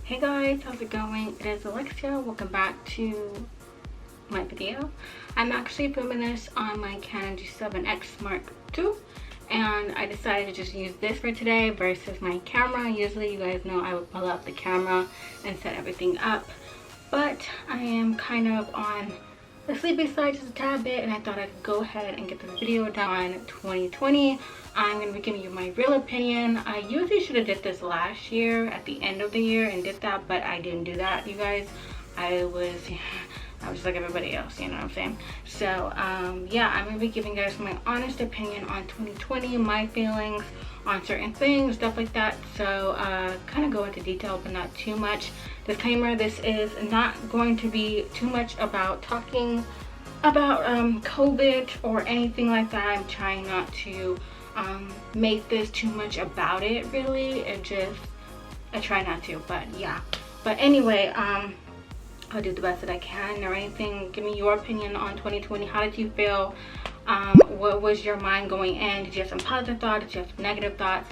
Hey guys, how's it going? It is Alexia. Welcome back to my video. I'm actually filming this on my Canon G7X Mark II, and I decided to just use this for today versus my camera. Usually you guys know I would pull out the camera and set everything up, but I am kind of on the sleepy side just a tad bit, and I thought I'd go ahead and get the video done on 2020. I'm going to be giving you my real opinion. I usually should have did this last year at the end of the year and did that, but I didn't do that, you guys. I was just like everybody else, you know what I'm saying? So yeah, I'm going to be giving you guys my honest opinion on 2020, my feelings on certain things, stuff like that. So kind of go into detail, but not too much. Disclaimer, this is not going to be too much about talking about COVID or anything like that. I'm trying not to make this too much about it, really. I try not to, but yeah. But anyway, I'll do the best that I can or anything. Give me your opinion on 2020. How did you feel? What was your mind going in? Did you have some positive thoughts? Did you have some negative thoughts?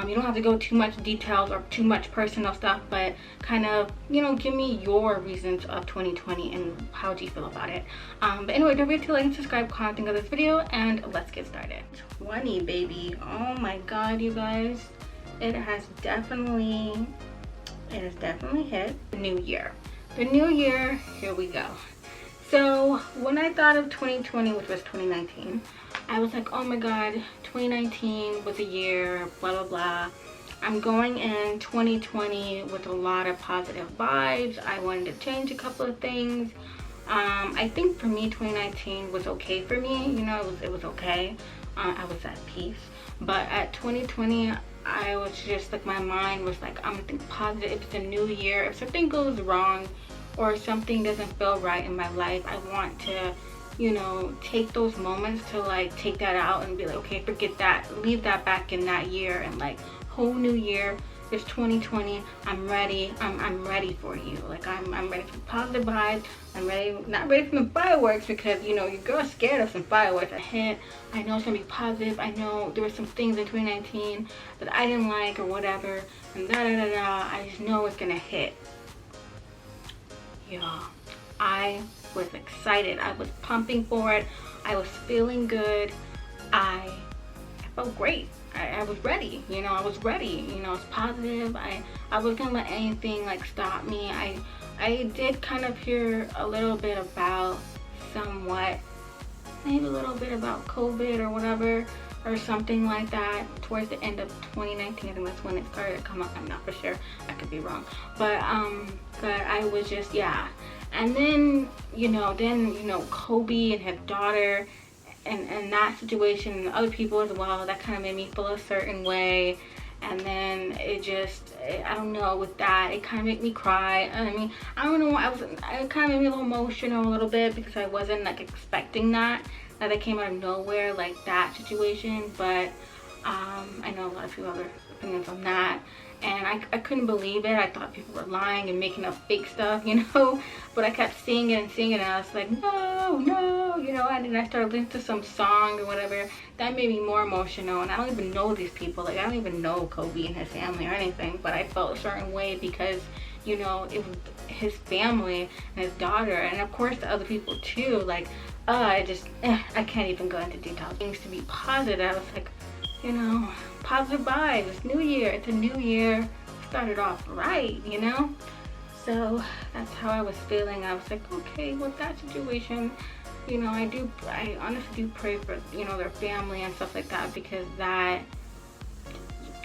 You don't have to go too much details or too much personal stuff, but kind of, you know, give me your reasons of 2020 and how do you feel about it. But anyway, don't forget to like and subscribe, comment on this video, and let's get started. 20, baby. Oh my god, you guys. It has definitely hit the new year. The new year, here we go. So when I thought of 2020, which was 2019, I was like, oh my god, 2019 was a year, blah blah blah. I'm going in 2020 with a lot of positive vibes. I wanted to change a couple of things. I think for me 2019 was okay for me, you know, it was okay. I was at peace. But at 2020, I was just like, my mind was like, I'm gonna think positive. It's a new year. If something goes wrong or something doesn't feel right in my life, I want to, you know, take those moments to like take that out and be like, okay, forget that, leave that back in that year, and like, whole new year. It's 2020. I'm ready. I'm ready for you. Like I'm ready for positive vibes. I'm ready, not ready for the fireworks, because you know your girl's scared of some fireworks. I know it's gonna be positive. I know there were some things in 2019 that I didn't like or whatever, and I just know it's gonna hit. Yeah, I was excited. I was pumping for it. I was feeling good. I felt great. I was ready, you know, I was ready, you know, it's positive. I wasn't gonna let anything like stop me. I did kind of hear a little bit about maybe a little bit about COVID or whatever, or something like that towards the end of 2019. I think that's when it started to come up. I'm not for sure, I could be wrong, but I was just, yeah. And then you know Kobe and his daughter and that situation, and other people as well, that kind of made me feel a certain way. And then I don't know, with that, it kind of made me cry. I mean, I don't know, it kind of made me a little emotional a little bit, because I wasn't like expecting that came out of nowhere, like that situation. But I know a lot of people have their opinions on that, and I couldn't believe it. I thought people were lying and making up fake stuff, you know, but I kept seeing it, and I was like, no, you know. And then I started listening to some song or whatever that made me more emotional. And I don't even know these people, like I don't even know Kobe and his family or anything, but I felt a certain way because, you know, it was his family and his daughter, and of course the other people too. Like I can't even go into details. Things to be positive. I was like, you know, positive vibes. It's new year. It's a new year. Started off right, you know. So that's how I was feeling. I was like, okay, with that situation, you know, I honestly do pray for, you know, their family and stuff like that, because that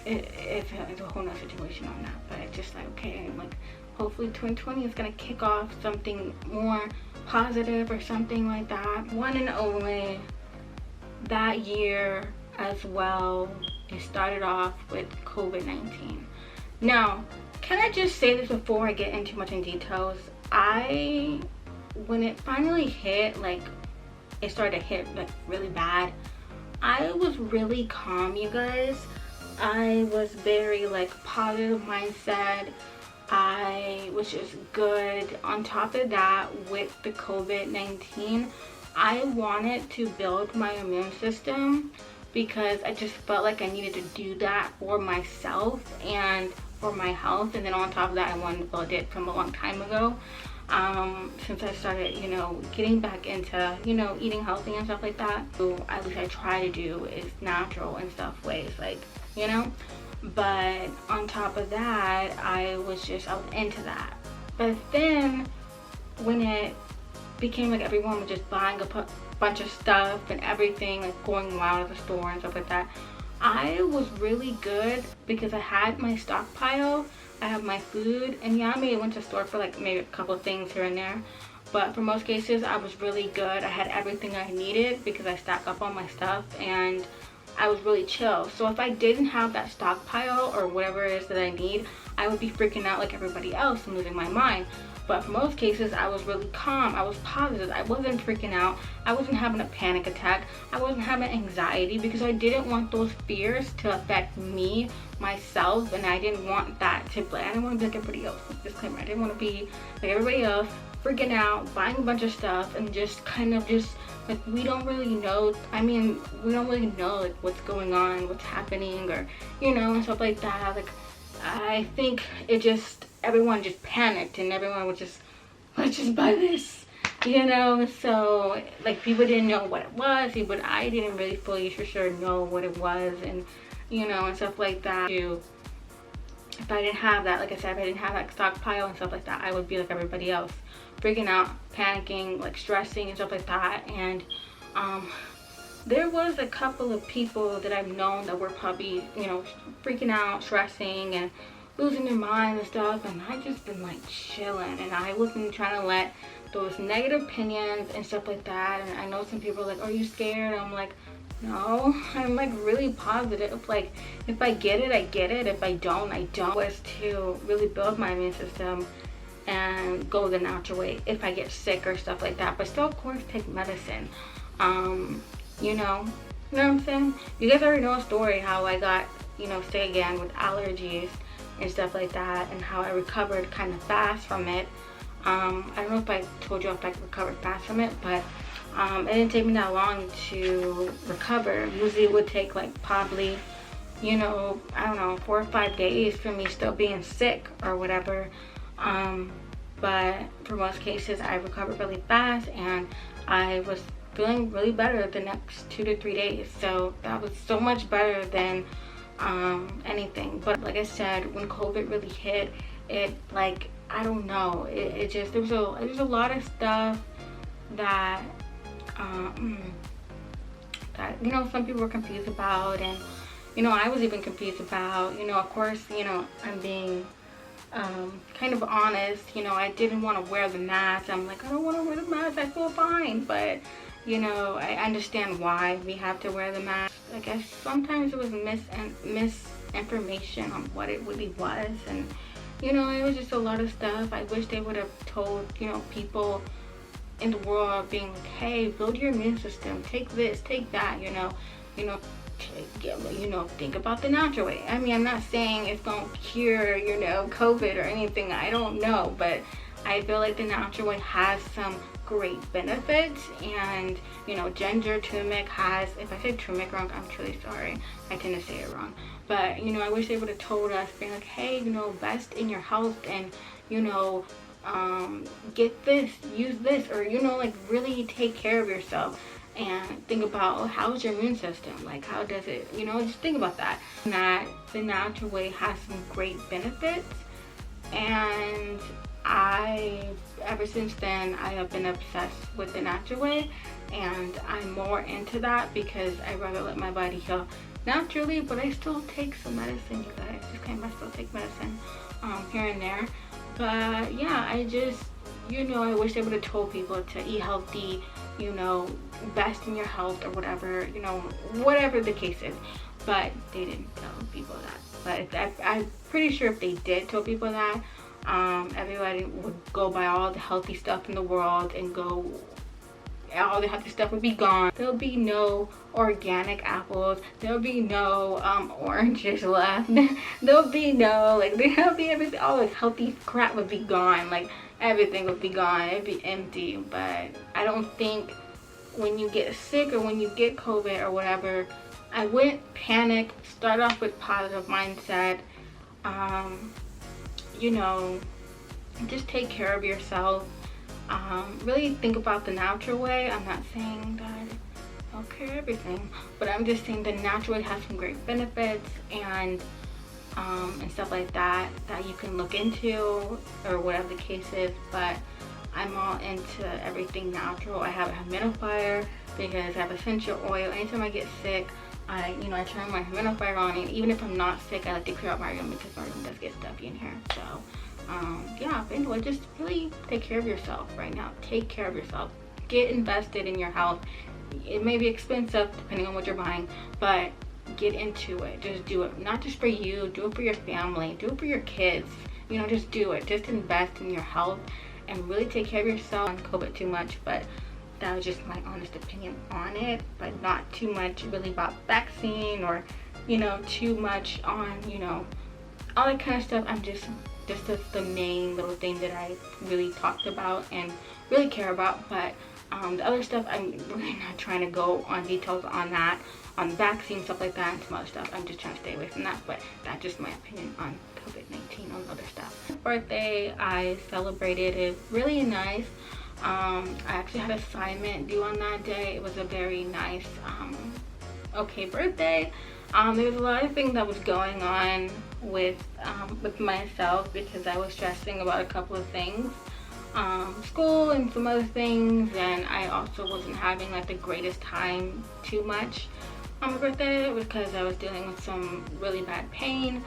it's a whole nother situation on that. But it's just like, okay, like hopefully 2020 is gonna kick off something more positive or something like that. One and only that year as well, it started off with COVID-19. Now, can I just say this before I get into much in details? When it finally hit, like it started to hit like really bad, I was really calm, you guys. I was very like positive mindset. I was just good. On top of that, with the COVID-19, I wanted to build my immune system, because I just felt like I needed to do that for myself and for my health. And then on top of that, I wanted to build it from a long time ago. Since I started, you know, getting back into, you know, eating healthy and stuff like that. So at least I try to do is natural and stuff ways, like, you know. But on top of that, I was into that. But then when it became like everyone was just buying a bunch of stuff and everything, like going wild at the store and stuff like that, I was really good because I had my stockpile. I have my food, and yeah, I may have went to the store for like maybe a couple of things here and there, but for most cases I was really good. I had everything I needed because I stack up on my stuff, and I was really chill. So if I didn't have that stockpile or whatever it is that I need, I would be freaking out like everybody else and losing my mind. But for most cases, I was really calm. I was positive. I wasn't freaking out. I wasn't having a panic attack. I wasn't having anxiety because I didn't want those fears to affect me, myself, and I didn't want that to I didn't want to be like everybody else. Disclaimer, I didn't want to be like everybody else, freaking out, buying a bunch of stuff, and just kind of just like, we don't really know. I mean, we don't really know like what's going on, what's happening, or, you know, and stuff like that. Like, I think everyone just panicked, and everyone was just, let's just buy this, you know. So like, people didn't know what it was, but I didn't really fully for sure know what it was, and, you know, and stuff like that. If I didn't have that, like I said, if I didn't have that stockpile and stuff like that, I would be like everybody else, freaking out, panicking, like stressing and stuff like that. And there was a couple of people that I've known that were probably, you know, freaking out, stressing, and losing their mind and stuff, and I just been like chilling, and I wasn't trying to let those negative opinions and stuff like that. And I know some people are like, are you scared? I'm like, no, I'm like really positive. Like, if I get it, I get it. If I don't, I don't. Was to really build my immune system and go the natural way if I get sick or stuff like that. But still, of course, take medicine. You know what I'm saying? You guys already know a story how I got, you know, sick again with allergies and stuff like that, and how I recovered kind of fast from it. I don't know if I told you if I recovered fast from it, but it didn't take me that long to recover. Usually it would take like probably, you know, I don't know, 4 or 5 days for me still being sick or whatever. But for most cases I recovered really fast, and I was feeling really better the next 2 to 3 days. So that was so much better than anything. But like I said, when COVID really hit, it, like, I don't know, it just, there's a lot of stuff that that, you know, some people were confused about, and, you know, I was even confused about. You know, of course, you know, I'm being kind of honest. You know, I didn't want to wear the mask. I'm like, I don't want to wear the mask, I feel fine. But, you know, I understand why we have to wear the mask. I guess sometimes it was misinformation on what it really was, and, you know, it was just a lot of stuff. I wish they would have told, you know, people in the world, being like, hey, build your immune system, take this, take that, you know, think about the natural way. I mean, I'm not saying it's gonna cure, you know, COVID or anything, I don't know, but I feel like the natural way has some great benefits. And, you know, ginger, turmeric has, if I said turmeric wrong, I'm truly sorry, I tend to say it wrong. But, you know, I wish they would have told us, being like, hey, you know, invest in your health, and, you know, get this, use this, or, you know, like, really take care of yourself. And think about, oh, how's your immune system, like, how does it, you know, just think about that. That the natural way has some great benefits, and ever since then, I have been obsessed with the natural way, and I'm more into that because I rather let my body heal naturally. But I still take some medicine, you guys. I still take medicine here and there. But yeah, I just, you know, I wish they would have told people to eat healthy, you know, invest in your health or whatever, you know, whatever the case is. But they didn't tell people that. But I'm pretty sure if they did tell people that, everybody would go buy all the healthy stuff in the world, and all the healthy stuff would be gone. There'll be no organic apples, there'll be no oranges left, there'll be no, like, there'll be everything, all the healthy crap would be gone, like, everything would be gone, it'd be empty. But I don't think when you get sick or when you get COVID or whatever, I wouldn't panic, start off with positive mindset, you know, just take care of yourself. Really think about the natural way. I'm not saying that healthcare everything, but I'm just saying the natural way has some great benefits and stuff like that that you can look into, or whatever the case is. But I'm all into everything natural. I have a humidifier because I have essential oil. Anytime I get sick, I turn my humidifier on, and even if I'm not sick, I like to clear out my room because my room does get stuffy in here. So yeah, but anyway, just really take care of yourself right now. Take care of yourself. Get invested in your health. It may be expensive depending on what you're buying, but get into it. Just do it. Not just for you, do it for your family, do it for your kids. You know, just do it. Just invest in your health and really take care of yourself. On COVID too much, but that was just my honest opinion on it. But not too much really about vaccine, or too much on all that kind of stuff. I'm just the main little thing that I really talked about and really care about. But the other stuff, I'm really not trying to go on details on that, on vaccine, stuff like that, and some other stuff. I'm just trying to stay away from that. But that's just my opinion on COVID-19, on other stuff. Birthday, I celebrated it really nice. I actually had an assignment due on that day. It was a very nice, okay birthday. There was a lot of things that was going on with myself because I was stressing about a couple of things, school and some other things, and I also wasn't having like the greatest time too much on my birthday because I was dealing with some really bad pain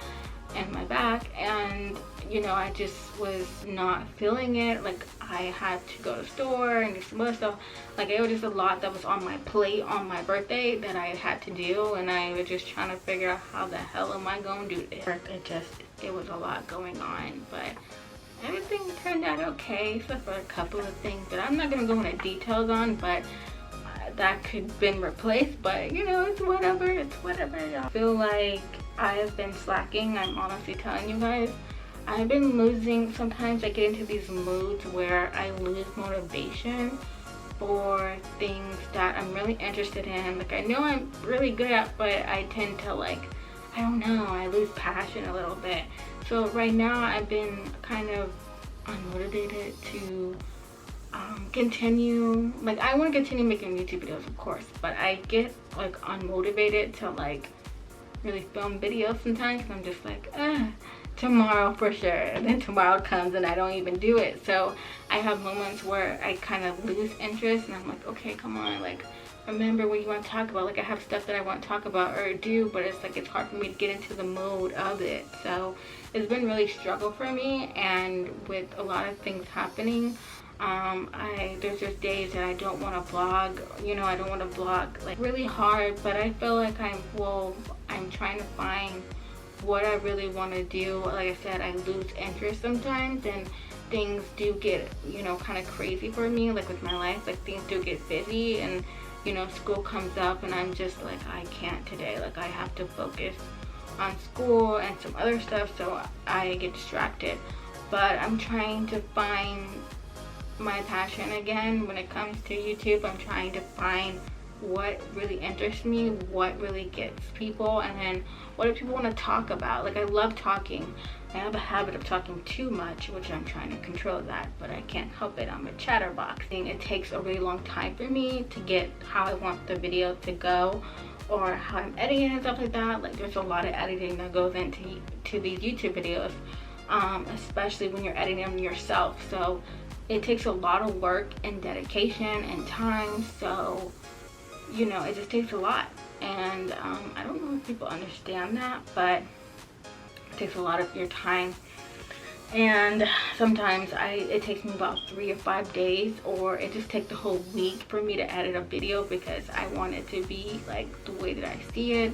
in my back, and I just was not feeling it. Like, I had to go to the store and do some other stuff. Like, it was just a lot that was on my plate on my birthday that I had to do, and I was just trying to figure out how the hell am I going to do this. It was a lot going on, but everything turned out okay, except for a couple of things that I'm not going to go into details on, but that could have been replaced. But it's whatever. I feel like I have been slacking. I'm honestly telling you guys, I've been losing. Sometimes I get into these moods where I lose motivation for things that I'm really interested in. Like, I know I'm really good at, but I tend to, like, I don't know, I lose passion a little bit. So right now I've been kind of unmotivated to continue. Like, I want to continue making YouTube videos, of course, but I get like unmotivated to like really film videos sometimes. I'm just like, tomorrow for sure, and then tomorrow comes and I don't even do it. So I have moments where I kind of lose interest, and I'm like, okay, come on, like, remember what you want to talk about. Like, I have stuff that I want to talk about or do, but it's like it's hard for me to get into the mode of it. So it's been really struggle for me, and with a lot of things happening, there's just days that I don't want to vlog. I don't want to vlog like really hard, but I feel like I'm trying to find what I really want to do. Like I said, I lose interest sometimes, and things do get kind of crazy for me, like with my life. Like, things do get busy, and school comes up, and I'm just like, I can't today. Like, I have to focus on school and some other stuff, so I get distracted. But I'm trying to find my passion again when it comes to YouTube. I'm trying to find what really interests me, what really gets people, and then what do people want to talk about. Like, I love talking. I have a habit of talking too much, which I'm trying to control that, but I can't help it. I'm a chatterbox. It takes a really long time for me to get how I want the video to go, or how I'm editing and stuff like that. Like, there's a lot of editing that goes into these YouTube videos, especially when you're editing them yourself. So it takes a lot of work and dedication and time. So it just takes a lot, and I don't know if people understand that, but it takes a lot of your time. And sometimes it takes me about 3 or 5 days, or it just takes the whole week for me to edit a video because I want it to be like the way that I see it,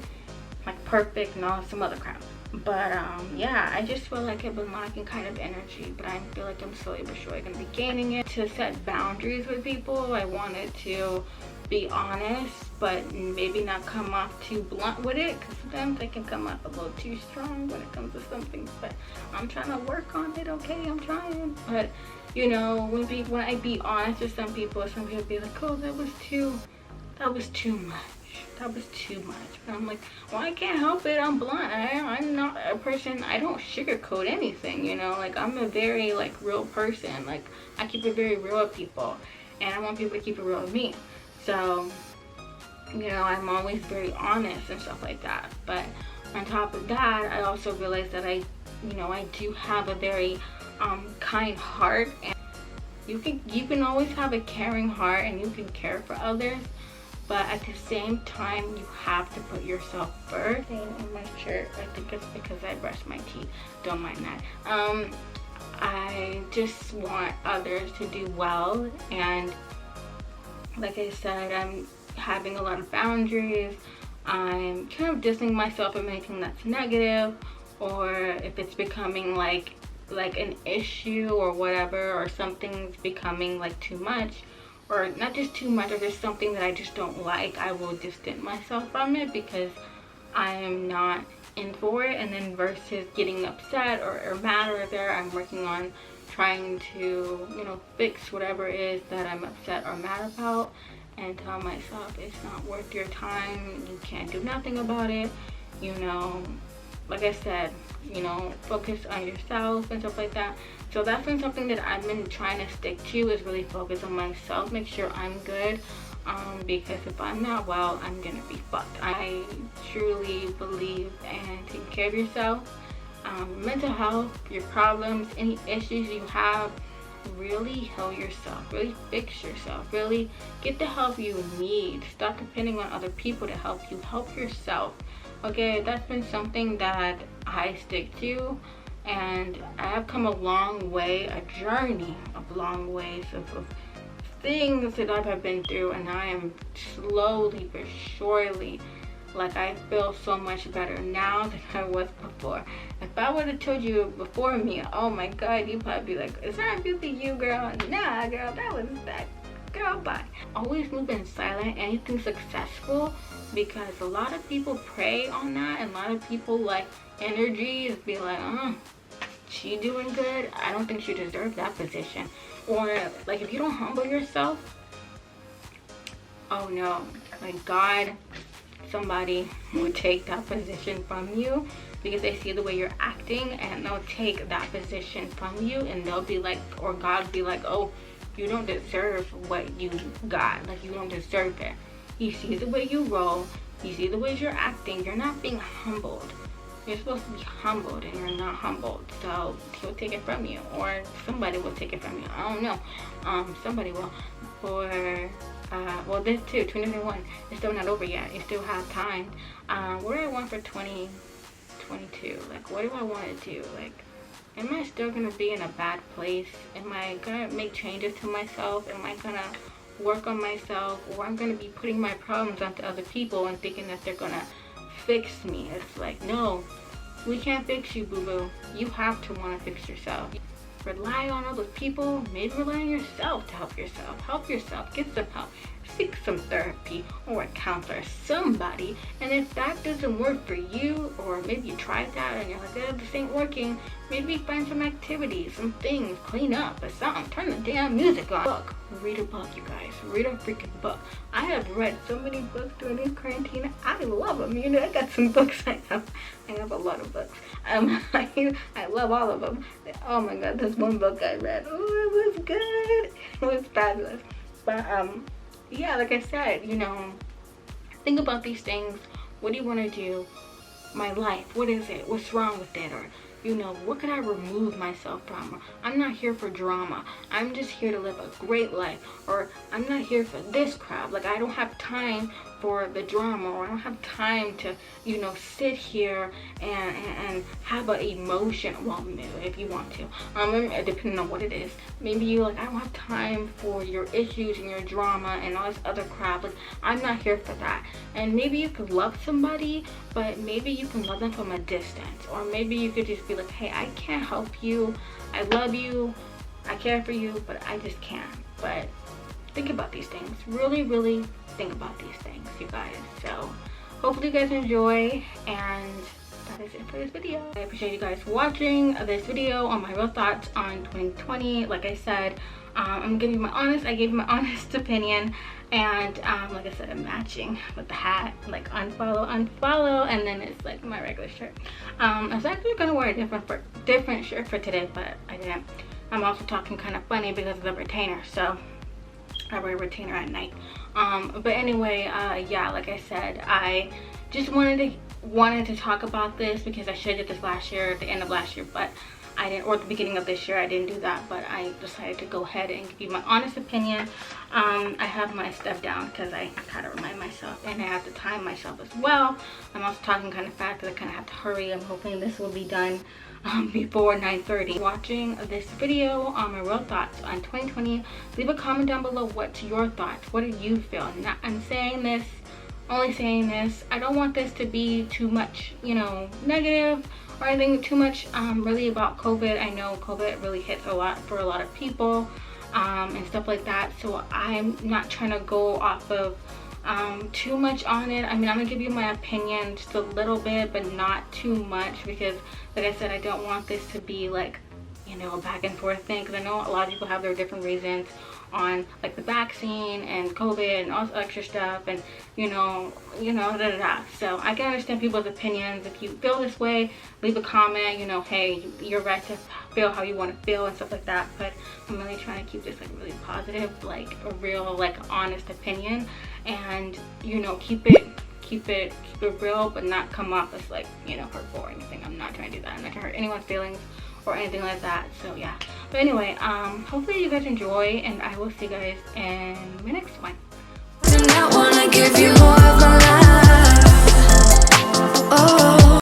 like perfect and all some other crap. But yeah, I just feel like I've been lacking kind of energy, but I feel like I'm slowly but surely gonna be gaining it. To set boundaries with people, I wanted to be honest, but maybe not come off too blunt with it, because sometimes I can come off a little too strong when it comes to something. But I'm trying to work on it. Okay, I'm trying. But when I be honest with some people be like, oh, that was too much. That was too much. And I'm like, well, I can't help it. I'm blunt. I'm not a person. I don't sugarcoat anything, you know. Like, I'm a very, like, real person. Like, I keep it very real with people. And I want people to keep it real with me. So, you know, I'm always very honest and stuff like that. But on top of that, I also realized that I do have a very kind heart. And you can always have a caring heart and you can care for others. But at the same time, you have to put yourself first. In my shirt, I think it's because I brushed my teeth. Don't mind that. I just want others to do well. And like I said, I'm having a lot of boundaries. I'm kind of distancing myself from anything that's negative, or if it's becoming like an issue or whatever, or something's becoming like too much, or not just too much, or there's something that I just don't like, I will distance myself from it because I am not in for it. And then versus getting upset or mad or whatever, I'm working on trying to, you know, fix whatever it is that I'm upset or mad about, and tell myself it's not worth your time, you can't do nothing about it, you know. Like I said, you know, focus on yourself and stuff like that. So that's been something that I've been trying to stick to, is really focus on myself, make sure I'm good, because if I'm not well, I'm gonna be fucked. I truly believe in taking care of yourself, mental health, your problems, any issues you have. Really heal yourself, really fix yourself, really get the help you need. Stop depending on other people to help you. Help yourself. Okay, that's been something that I stick to, and I have come a long way, a journey of long ways of things that I've been through, and I am slowly but surely, like, I feel so much better now than I was before. If I would have told you before me, oh my god, you'd probably be like, is that really you, girl? Nah, girl, that was that. Girl, bye. Always move in silent, anything successful, because a lot of people prey on that, and a lot of people like energies be like, she doing good, I don't think she deserves that position. Or like, if you don't humble yourself, oh no, like God, somebody will take that position from you because they see the way you're acting, and they'll take that position from you, and they'll be like, or God will be like, oh, you don't deserve what you got, like, you don't deserve it. He sees the way you roll, he sees the way you're acting, you're not being humbled. You're supposed to be humbled, and you're not humbled, so he'll take it from you, or somebody will take it from you. I don't know, somebody will. Or well, this too, 2021, it's still not over yet. You still have time. What do I want for 2022? Like, what do I want to do? Like, am I still gonna be in a bad place? Am I gonna make changes to myself? Am I gonna work on myself? Or I'm gonna be putting my problems onto other people and thinking that they're gonna fix me? It's like, no, we can't fix you, boo-boo. You have to want to fix yourself. Rely on other people, maybe rely on yourself to help yourself. Help yourself, get some help, seek some therapy or a counselor, somebody. And if that doesn't work for you, or maybe you tried that and you're like, oh, this ain't working, maybe find some activities, some things, clean up or something, turn the damn music on. Book, read a book, you guys, read a freaking book. I have read so many books during this quarantine. I love them, you know. I got some books. I have a lot of books. I love all of them. Oh my god, this one book I read, oh, it was good, it was fabulous. But yeah, like I said, you know, think about these things. What do you want to do? My life, what is it? What's wrong with it? Or, you know, what could I remove myself from? I'm not here for drama. I'm just here to live a great life. Or I'm not here for this crowd. Like, I don't have time for the drama, or I don't have time to, you know, sit here and have an emotion. Well, if you want to, depending on what it is. Maybe you like, I don't have time for your issues and your drama and all this other crap. Like, I'm not here for that. And maybe you could love somebody, but maybe you can love them from a distance. Or maybe you could just be like, hey, I can't help you. I love you. I care for you, but I just can't. But think about these things. Really, think about these things, you guys. So hopefully you guys enjoy, and that is it for this video. I appreciate you guys watching this video on my real thoughts on 2020. Like I said, I gave you my honest opinion, and like I said, I'm matching with the hat, like unfollow, and then it's like my regular shirt. I was actually gonna wear a different shirt for today, but I didn't. I'm also talking kind of funny because of the retainer, so I wear a retainer at night. But anyway, yeah, like I said, I just wanted to talk about this because I should have did this last year, at the end of last year, but I didn't, or at the beginning of this year. I didn't do that, but I decided to go ahead and give you my honest opinion. I have my stuff down because I had to remind myself, and I have to time myself as well. I'm also talking kind of fast because I kind of have to hurry. I'm hoping this will be done before 9:30. Watching this video on my real thoughts on 2020, leave a comment down below. What's your thoughts? What do you feel? Now, I'm saying this, only saying this, I don't want this to be too much, you know, negative or anything too much really about COVID. I know COVID really hits a lot for a lot of people and stuff like that, so I'm not trying to go off of too much on it. I mean, I'm gonna give you my opinion just a little bit, but not too much, because like I said, I don't want this to be like, you know, a back and forth thing, because I know a lot of people have their different reasons on like the vaccine and COVID and all this extra stuff, and you know, so I can understand people's opinions. If you feel this way, leave a comment, you know, hey, you're right to feel how you want to feel and stuff like that, but I'm really trying to keep this like really positive, like a real, like honest opinion, and you know, keep it real, but not come off as like, you know, hurtful or anything. I'm not trying to do that. I'm not trying to hurt anyone's feelings or anything like that. So yeah, but anyway, hopefully you guys enjoy, and I will see you guys in my next one. And I wanna give you more.